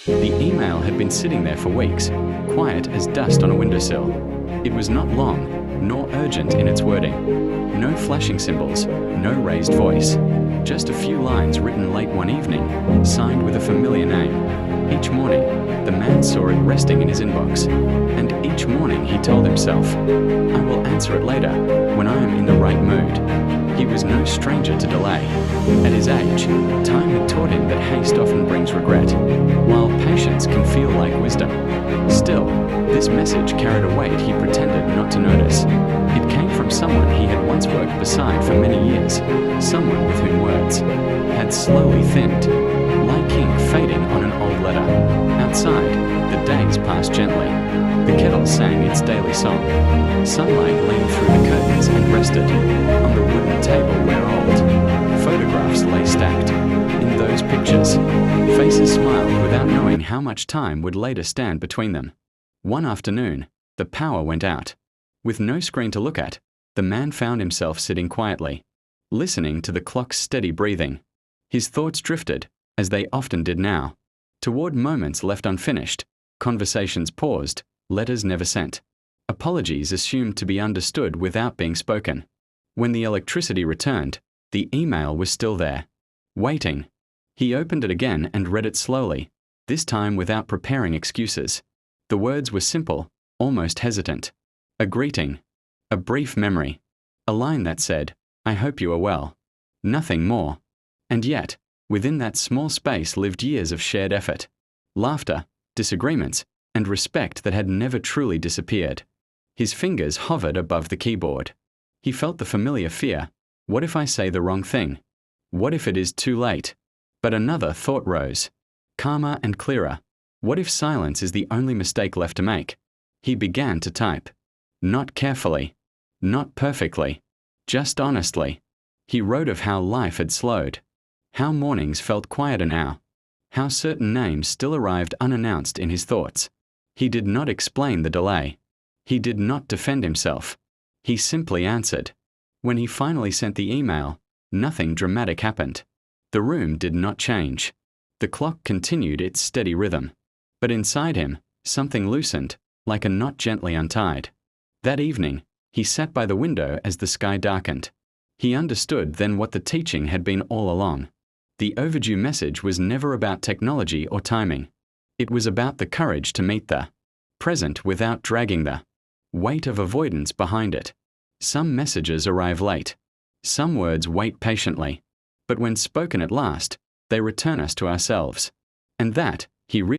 The email had been sitting there for weeks, quiet as dust on a windowsill. It was not long, nor urgent in its wording. No flashing symbols, no raised voice. Just a few lines written late one evening, signed with a familiar name. Each morning, the man saw it resting in his inbox. And each morning he told himself, "I will answer it later, when I am in the right mood." He was no stranger to delay. At his age, time had taught him that haste often brings regret, while patience can feel like wisdom. Still, this message carried a weight he pretended not to notice. It came from someone he had once worked beside for many years, someone with whom words had slowly thinned, like ink fading on an old letter. Outside, the days passed gently. The kettle sang its daily song. Sunlight leaned through the curtains and rested on the wooden table where old photographs lay stacked. In those pictures, faces smiled without knowing how much time would later stand between them. One afternoon, the power went out. With no screen to look at, the man found himself sitting quietly, listening to the clock's steady breathing. His thoughts drifted, as they often did now, toward moments left unfinished, conversations paused, letters never sent, apologies assumed to be understood without being spoken. When the electricity returned, the email was still there, waiting. He opened it again and read it slowly, this time without preparing excuses. The words were simple, almost hesitant. A greeting, a brief memory, a line that said, "I hope you are well." Nothing more. And yet, within that small space lived years of shared effort, laughter, disagreements, and respect that had never truly disappeared. His fingers hovered above the keyboard. He felt the familiar fear. What if I say the wrong thing? What if it is too late? But another thought rose, calmer and clearer. What if silence is the only mistake left to make? He began to type. Not carefully, not perfectly, just honestly. He wrote of how life had slowed, how mornings felt quieter now, how certain names still arrived unannounced in his thoughts. He did not explain the delay. He did not defend himself. He simply answered. When he finally sent the email, nothing dramatic happened. The room did not change. The clock continued its steady rhythm. But inside him, something loosened, like a knot gently untied. That evening, he sat by the window as the sky darkened. He understood then what the teaching had been all along. The overdue message was never about technology or timing. It was about the courage to meet the present without dragging the weight of avoidance behind it. Some messages arrive late. Some words wait patiently. But when spoken at last, they return us to ourselves. And that, he